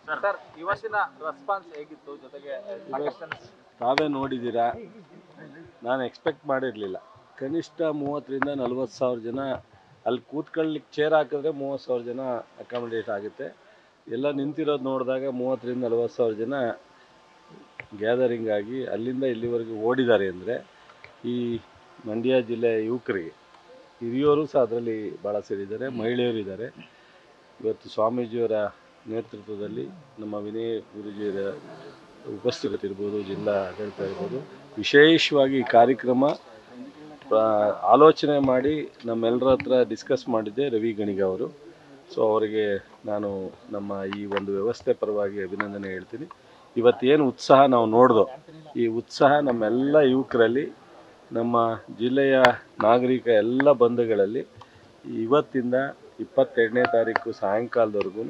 Sir ಇವತ್ತಿನ response ಹೇಗಿತ್ತು? ಜೊತೆಗೆ ತಾವೇ ನೋಡಿದ್ದೀರಾ, ನಾನು ಎಕ್ಸ್ಪೆಕ್ಟ್ ಮಾಡಿರಲಿಲ್ಲ. ಕನಿಷ್ಠ 30,000 ರಿಂದ 40,000 ಜನ ಅಲ್ಲಿ ಕೂತ್ಕೊಳ್ಳಿಕ್ಕೆ ಚೇರ್ ಹಾಕಿದ್ರೆ 30,000 ಜನ ಅಕಾಮಿಡೇಟ್ ಆಗುತ್ತೆ. ಎಲ್ಲ ನಿಂತಿರೋದು ನೋಡಿದಾಗ 30,000 ರಿಂದ 40,000 ಜನ ಗ್ಯಾದರಿಂಗ್ ಆಗಿ ಅಲ್ಲಿಂದ ಇಲ್ಲಿವರೆಗೂ ಓಡಿದ್ದಾರೆ ಅಂದರೆ ಈ ಮಂಡ್ಯ ಜಿಲ್ಲೆಯ ಯುವಕರಿಗೆ, ಹಿರಿಯವರು ಸಹ ಅದರಲ್ಲಿ ಭಾಳ ಸೇರಿದ್ದಾರೆ, ಮಹಿಳೆಯರು ಇದ್ದಾರೆ. ಇವತ್ತು ಸ್ವಾಮೀಜಿಯವರ ನೇತೃತ್ವದಲ್ಲಿ ನಮ್ಮ ವಿನಯ್ ಗುರೂಜಿಯವರ ಉಪಸ್ಥಿತಿ ಇರ್ಬೋದು, ಜಿಲ್ಲಾ ಆಡಳಿತ ಇರ್ಬೋದು, ವಿಶೇಷವಾಗಿ ಈ ಕಾರ್ಯಕ್ರಮ ಆಲೋಚನೆ ಮಾಡಿ ನಮ್ಮೆಲ್ಲರ ಹತ್ರ ಡಿಸ್ಕಸ್ ಮಾಡಿದ್ದೆ ರವಿ ಗಣಿಗ ಅವರು. ಸೊ ಅವರಿಗೆ ನಾನು ನಮ್ಮ ಈ ಒಂದು ವ್ಯವಸ್ಥೆ ಪರವಾಗಿ ಅಭಿನಂದನೆ ಹೇಳ್ತೀನಿ. ಇವತ್ತೇನು ಉತ್ಸಾಹ ನಾವು ನೋಡ್ದೋ, ಈ ಉತ್ಸಾಹ ನಮ್ಮೆಲ್ಲ ಯುವಕರಲ್ಲಿ, ನಮ್ಮ ಜಿಲ್ಲೆಯ ನಾಗರಿಕ ಎಲ್ಲ ಬಂಧುಗಳಲ್ಲಿ ಇವತ್ತಿಂದ 22ನೇ ತಾರೀಕು ಸಾಯಂಕಾಲದವರೆಗೂ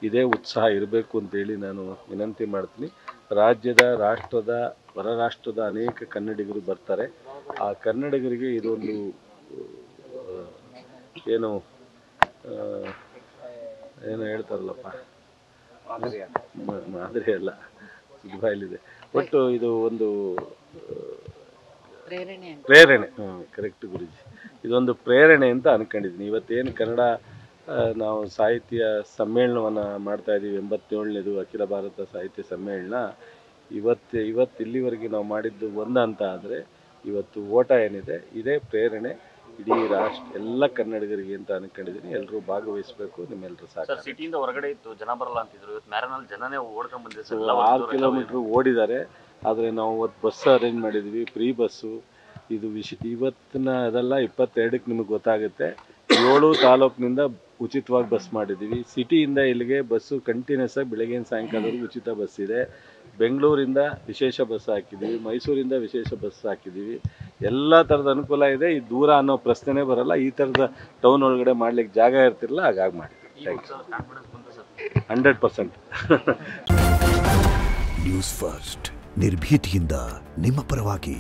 ಇದೇ ಉತ್ಸಾಹ ಇರಬೇಕು ಅಂತೇಳಿ ನಾನು ವಿನಂತಿ ಮಾಡ್ತೀನಿ. ರಾಜ್ಯದ, ರಾಷ್ಟ್ರದ, ಹೊರ ರಾಷ್ಟ್ರದ ಅನೇಕ ಕನ್ನಡಿಗರು ಬರ್ತಾರೆ. ಆ ಕನ್ನಡಿಗರಿಗೆ ಇದೊಂದು ಏನು ಏನು ಹೇಳ್ತಾರಲ್ಲಪ್ಪ, ಮಾದರಿ ಅಲ್ಲ, ಬಾಯಲ್ಲಿದೆ, ಒಟ್ಟು ಇದು ಒಂದು ಪ್ರೇರಣೆ. ಕರೆಕ್ಟ್ ಗುರುಜಿ, ಇದೊಂದು ಪ್ರೇರಣೆ ಅಂತ ಅನ್ಕೊಂಡಿದ್ದೀನಿ. ಇವತ್ತೇನು ಕನ್ನಡ ನಾವು ಸಾಹಿತ್ಯ ಸಮ್ಮೇಳನವನ್ನು ಮಾಡ್ತಾಯಿದ್ದೀವಿ, 87ನೇದು ಅಖಿಲ ಭಾರತ ಸಾಹಿತ್ಯ ಸಮ್ಮೇಳನ. ಇವತ್ತು ಇಲ್ಲಿವರೆಗೆ ನಾವು ಮಾಡಿದ್ದು ಒಂದು ಅಂತ ಆದರೆ, ಇವತ್ತು ಓಟ ಏನಿದೆ ಇದೇ ಪ್ರೇರಣೆ ಇಡೀ ರಾಷ್ಟ್ರ ಎಲ್ಲ ಕನ್ನಡಿಗರಿಗೆ ಅಂತ ಅನ್ಕೊಂಡಿದ್ದೀನಿ. ಎಲ್ಲರೂ ಭಾಗವಹಿಸಬೇಕು, ನಿಮ್ಮೆಲ್ಲರೂ ಸಾಕು. ಸಿಟಿಯಿಂದ ಹೊರಗಡೆ ಇತ್ತು, ಜನ ಬರಲ್ಲ ಅಂತಿದ್ರು. ಇವತ್ತು ಮ್ಯಾರನಲ್ಲಿ ಜನನೇ ಓಡ್ಕೊಂಡು ಬಂದಿದ್ದಾರೆ. 6 ಕಿಲೋಮೀಟ್ರ್ ಓಡಿದ್ದಾರೆ. ಆದರೆ ನಾವು ಇವತ್ತು ಬಸ್ ಅರೇಂಜ್ ಮಾಡಿದ್ವಿ, ಫ್ರೀ ಬಸ್ಸು. ಇದು ಇವತ್ತಿನ ಅದೆಲ್ಲ 22ಕ್ಕೆ ನಿಮಗೆ ಗೊತ್ತಾಗುತ್ತೆ. 7 ತಾಲೂಕಿನಿಂದ ಉಚಿತವಾಗಿ ಬಸ್ ಮಾಡಿದ್ದೀವಿ. ಸಿಟಿಯಿಂದ ಇಲ್ಲಿಗೆ ಬಸ್ಸು ಕಂಟಿನ್ಯೂಸ್ ಆಗಿ ಬೆಳಗ್ಗಿನ ಸಾಯಂಕಾಲದವರೆಗೂ ಉಚಿತ ಬಸ್ ಇದೆ. ಬೆಂಗಳೂರಿಂದ ವಿಶೇಷ ಬಸ್ ಹಾಕಿದ್ದೀವಿ, ಮೈಸೂರಿಂದ ವಿಶೇಷ ಬಸ್ ಹಾಕಿದ್ದೀವಿ. ಎಲ್ಲ ಥರದ ಅನುಕೂಲ ಇದೆ. ಈ ದೂರ ಅನ್ನೋ ಪ್ರಶ್ನೆನೇ ಬರಲ್ಲ. ಈ ಥರದ ಟೌನ್ ಒಳಗಡೆ ಮಾಡ್ಲಿಕ್ಕೆ ಜಾಗ ಇರ್ತಿರಲ್ಲ, ಹಾಗಾಗಿ ಮಾಡಿದ್ದೀವಿ. Thank you. 100%. ನ್ಯೂಸ್ ಫಸ್ಟ್, ನಿರ್ಭೀತಿಯಿಂದ ನಿಮ್ಮ ಪರವಾಗಿ.